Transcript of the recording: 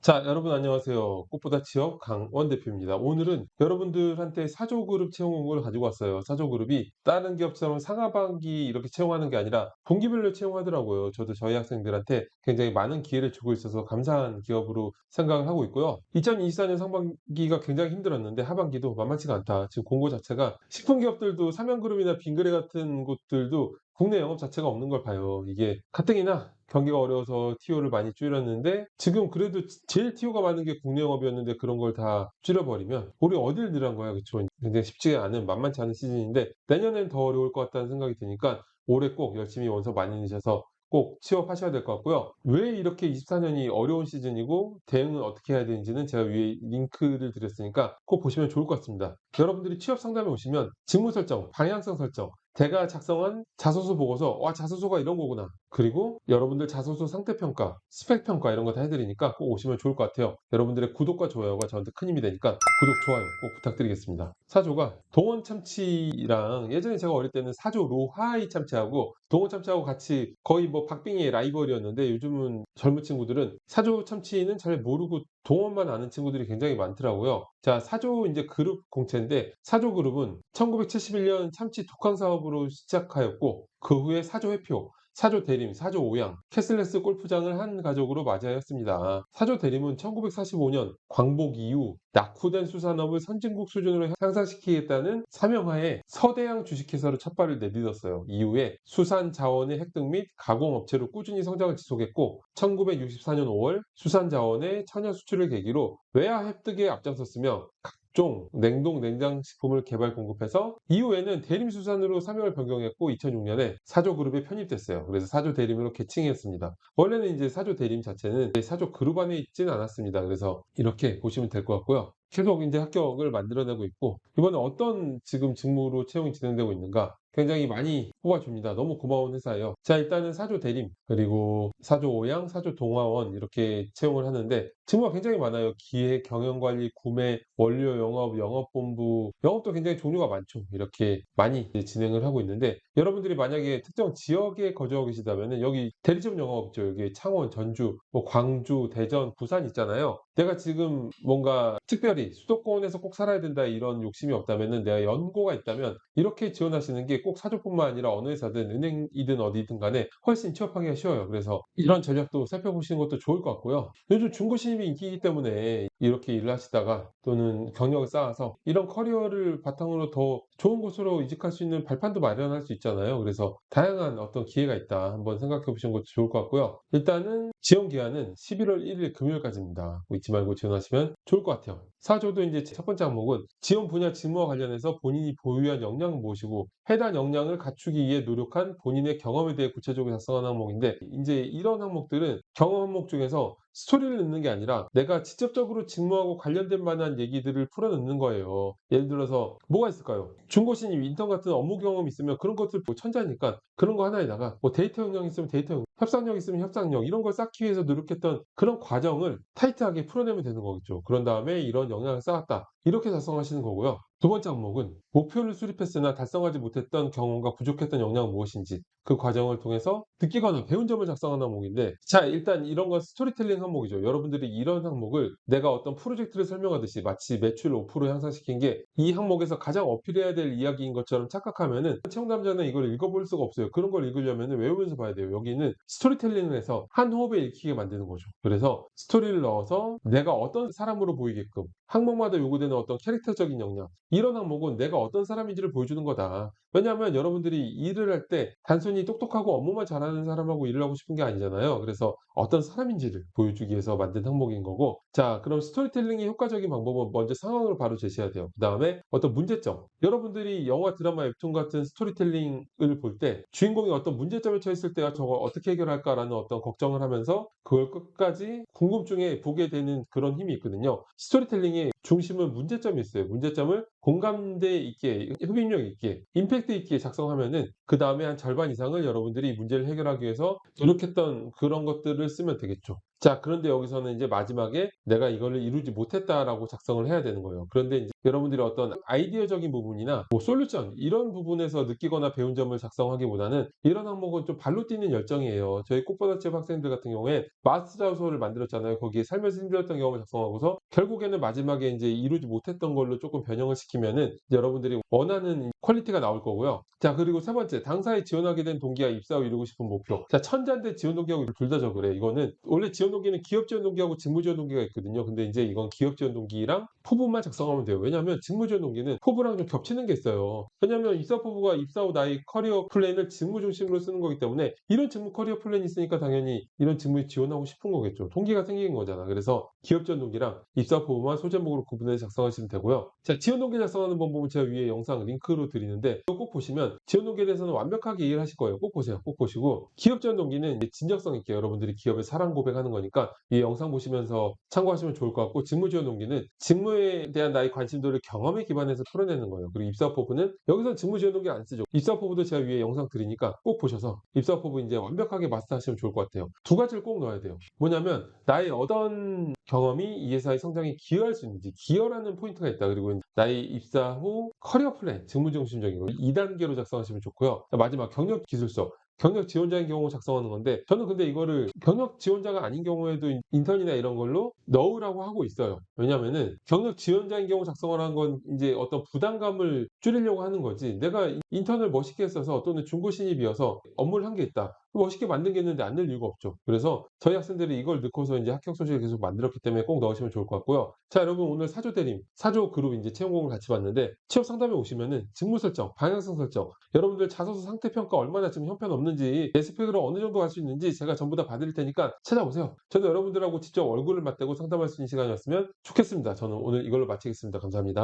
자, 여러분 안녕하세요. 꽃보다 취업 강원 대표입니다. 오늘은 여러분들한테 사조그룹 채용을 가지고 왔어요. 사조그룹이 다른 기업처럼 상하반기 이렇게 채용하는 게 아니라 분기별로 채용하더라고요. 저도 저희 학생들한테 굉장히 많은 기회를 주고 있어서 감사한 기업으로 생각을 하고 있고요. 2024년 상반기가 굉장히 힘들었는데 하반기도 만만치가 않다. 지금 공고 자체가 식품 기업들도 삼양그룹이나 빈그레 같은 곳들도 국내 영업 자체가 없는 걸 봐요. 이게 가뜩이나 경기가 어려워서 TO를 많이 줄였는데 지금 그래도 제일 TO가 많은 게 국내 영업이었는데 그런 걸 다 줄여버리면 우리 어딜 늘한 거야, 그쵸? 굉장히 쉽지 않은 만만치 않은 시즌인데 내년엔 더 어려울 것 같다는 생각이 드니까 올해 꼭 열심히 원서 많이 내셔서 꼭 취업하셔야 될 것 같고요. 왜 이렇게 24년이 어려운 시즌이고 대응은 어떻게 해야 되는지는 제가 위에 링크를 드렸으니까 꼭 보시면 좋을 것 같습니다. 여러분들이 취업 상담에 오시면 직무 설정, 방향성 설정, 제가 작성한 자소서 보고서 와, 자소서가 이런 거구나. 그리고 여러분들 자소서 상태 평가, 스펙 평가 이런 거 다 해드리니까 꼭 오시면 좋을 것 같아요. 여러분들의 구독과 좋아요가 저한테 큰 힘이 되니까 구독, 좋아요 꼭 부탁드리겠습니다. 사조가 동원 참치랑 예전에 제가 어릴 때는 사조 로하이 참치하고 동원 참치하고 같이 거의 뭐 박빙의 라이벌이었는데 요즘은 젊은 친구들은 사조 참치는 잘 모르고 동원만 아는 친구들이 굉장히 많더라고요. 자, 사조 이제 그룹 공채인데 사조 그룹은 1971년 참치 독항 사업으로 시작하였고 그 후에 사조 회표, 사조 대림, 사조 오양, 캐슬레스 골프장을 한 가족으로 맞이하였습니다. 사조 대림은 1945년 광복 이후 낙후된 수산업을 선진국 수준으로 향상시키겠다는 사명하에 서대양 주식회사로 첫 발을 내딛었어요. 이후에 수산 자원의 획득 및 가공업체로 꾸준히 성장을 지속했고 1964년 5월 수산 자원의 천연 수출을 계기로 외화 획득에 앞장섰으며 각종 냉동 냉장 식품을 개발 공급해서 이후에는 대림수산으로 사명을 변경했고 2006년에 사조그룹에 편입됐어요. 그래서 사조대림으로 개칭했습니다. 원래는 이제 사조대림 자체는 사조그룹 안에 있지는 않았습니다. 그래서 이렇게 보시면 될 것 같고요. 계속 이제 합격을 만들어내고 있고 이번에 어떤 지금 직무로 채용이 진행되고 있는가 굉장히 많이 뽑아줍니다. 너무 고마운 회사예요. 자, 일단은 사조 대림, 그리고 사조 오양, 사조 동화원 이렇게 채용을 하는데 직무가 굉장히 많아요. 기획, 경영관리, 구매, 원료 영업, 영업본부, 영업도 굉장히 종류가 많죠. 이렇게 많이 이제 진행을 하고 있는데 여러분들이 만약에 특정 지역에 거주하고 계시다면은 여기 대리점 영업 있죠. 여기 창원, 전주, 뭐 광주, 대전, 부산 있잖아요. 내가 지금 뭔가 특별히 수도권에서 꼭 살아야 된다 이런 욕심이 없다면은 내가 연고가 있다면 이렇게 지원하시는 게 꼭 사조뿐만 아니라 어느 회사든 은행이든 어디든 간에 훨씬 취업하기가 쉬워요. 그래서 이런 전략도 살펴보시는 것도 좋을 것 같고요. 요즘 중고 신입이 인기이기 때문에 이렇게 일을 하시다가 또는 경력을 쌓아서 이런 커리어를 바탕으로 더 좋은 곳으로 이직할 수 있는 발판도 마련할 수 있잖아요. 그래서 다양한 어떤 기회가 있다. 한번 생각해 보시는 것도 좋을 것 같고요. 일단은 지원 기한은 11월 1일 금요일까지입니다. 잊지 말고 지원하시면 좋을 것 같아요. 사조도 이제 첫 번째 항목은 지원 분야 직무와 관련해서 본인이 보유한 역량을 모시고 해당 역량을 갖추기 위해 노력한 본인의 경험에 대해 구체적으로 작성하는 항목인데 이제 이런 항목들은 경험 항목 중에서 스토리를 넣는 게 아니라 내가 직접적으로 직무하고 관련된 만한 얘기들을 풀어넣는 거예요. 예를 들어서 뭐가 있을까요? 중고 신입 인턴 같은 업무 경험이 있으면 그런 것들 뭐 천재니까 그런 거 하나에다가 뭐 데이터 역량이 있으면 데이터 역량, 협상력 있으면 협상력 이런 걸 쌓기 위해서 노력했던 그런 과정을 타이트하게 풀어내면 되는 거겠죠. 그런 다음에 이런 역량을 쌓았다. 이렇게 작성하시는 거고요. 두 번째 항목은 목표를 수립했으나 달성하지 못했던 경험과 부족했던 역량은 무엇인지 그 과정을 통해서 느끼거나 배운 점을 작성하는 항목인데 자, 일단 이런 건 스토리텔링 항목이죠. 여러분들이 이런 항목을 내가 어떤 프로젝트를 설명하듯이 마치 매출 5% 향상시킨 게 이 항목에서 가장 어필해야 될 이야기인 것처럼 착각하면은 채용담자는 이걸 읽어볼 수가 없어요. 그런 걸 읽으려면 외우면서 봐야 돼요. 여기는 스토리텔링을 해서 한 호흡에 읽히게 만드는 거죠. 그래서 스토리를 넣어서 내가 어떤 사람으로 보이게끔 항목마다 요구되는 어떤 캐릭터적인 역량 이런 항목은 내가 어떤 사람인지를 보여주는 거다. 왜냐하면 여러분들이 일을 할 때 단순히 똑똑하고 업무만 잘하는 사람하고 일을 하고 싶은 게 아니잖아요. 그래서 어떤 사람인지를 보여주기 위해서 만든 항목인 거고 자, 그럼 스토리텔링의 효과적인 방법은 먼저 상황을 바로 제시해야 돼요. 그다음에 어떤 문제점 여러분들이 영화, 드라마, 웹툰 같은 스토리텔링을 볼 때 주인공이 어떤 문제점에 처했을 때 저걸 어떻게 해결할까라는 어떤 걱정을 하면서 그걸 끝까지 궁금증에 보게 되는 그런 힘이 있거든요. 스토리텔링의 중심은 문제점이 있어요. 문제점을 공감대 있게, 흡입력 있게, 임팩트 있게 작성하면은 그다음에 한 절반 이상을 여러분들이 문제를 해결하기 위해서 노력했던 그런 것들을 쓰면 되겠죠. 자, 그런데 여기서는 이제 마지막에 '내가 이거를 이루지 못했다.'라고 작성을 해야 되는 거예요. 그런데 인제 여러분들이 어떤 아이디어적인 부분이나 뭐 솔루션 이런 부분에서 느끼거나 배운 점을 작성하기보다는 이런 항목은 좀 발로 뛰는 열정이에요. 저희 꽃보다 취업 학생들 같은 경우에 마스터 자소서를 만들었잖아요. 거기에 살면서 힘들었던 경험을 작성하고서 결국에는 마지막에 인제 이루지 못했던 걸로 쪼끔 변형을 시키면은 이제 여러분들이 원하는 퀄리티가 나올 거고요. 자, 그리고 세 번째, 당사에 지원하게 된 동기와 입사 후 이루고 싶은 목표. 자, 천재인데 지원 동기하고 둘 다 적으래. 이거는 원래 지원 동기는 기업 지원 동기하고 직무 지원 동기가 있거든요. 근데 인제 이건 기업 지원 동기랑 포부만 작성하면 돼요. 왜냐하면 직무 지원 동기는 포부랑 좀 겹치는 게 있어요. 왜냐하면 입사 포부가 입사 후 나의 커리어 플랜을 직무 중심으로 쓰는 거기 때문에 이런 직무 커리어 플랜이 있으니까 당연히 이런 직무에 지원하고 싶은 거겠죠. 동기가 생긴 거잖아. 그래서 기업 지원 동기랑 입사 포부만 소제목으로 구분해서 작성하시면 되고요. 자, 지원 동기 작성하는 방법은 제가 위에 영상 링크로 드리는데 이거 꼭 보시면 지원 동기에 대해서는 완벽하게 이해를 하실 거예요. 꼭 보세요. 꼭 보시고 기업 지원 동기는 이제 진정성 있게 여러분들이 기업에 사랑 고백하는 거니까 이 영상 보시면서 참고하시면 좋을 것 같고, 직무 지원 동기는 직무에 대한 나의 관심도를 경험에 기반해서 풀어내는 거예요. 그리고 입사 포부는 여기서 직무 지원 동기 안 쓰죠. 입사 포부도 제가 위에 영상 드리니까 꼭 보셔서 입사 포부 이제 완벽하게 마스터하시면 좋을 것 같아요. 두 가지를 꼭 넣어야 돼요. 뭐냐면 나의 어떤 경험이 이 회사의 성장에 기여할 수 있는지, 기여라는 포인트가 있다. 그리고 나의 입사 후 커리어 플랜, 직무 중심적인 거 2단계로 작성하시면 좋고요. 마지막 경력 기술서. 경력 지원자인 경우 작성하는 건데 저는 근데 이거를 경력 지원자가 아닌 경우에도 인턴이나 이런 걸로 넣으라고 하고 있어요. 왜냐면은 경력 지원자인 경우 작성을 한 건 인제 어떤 부담감을 줄이려고 하는 거지, 내가 인턴을 멋있게 써서 또는 중고 신입이어서 업무를 한 게 있다, 멋있게 만든 게 있는데 안 넣을 이유가 없죠. 그래서 저희 학생들이 이걸 넣고서 인제 합격 소식을 계속 만들었기 때문에 꼭 넣으시면 좋을 것 같고요. 자, 여러분 오늘 사조 대림, 사조 그룹 인제 채용 공고를 같이 봤는데 취업 상담에 오시면은 직무 설정, 방향성 설정, 여러분들 자소서 상태 평가 얼마나 지금 형편없는지, 내 스펙으로 어느 정도 갈 수 있는지 제가 전부 다 봐 드릴 테니까 찾아오세요. 저도 여러분들하고 직접 얼굴을 맞대고 상담할 수 있는 시간이었으면 좋겠습니다. 저는 오늘 이걸로 마치겠습니다. 감사합니다.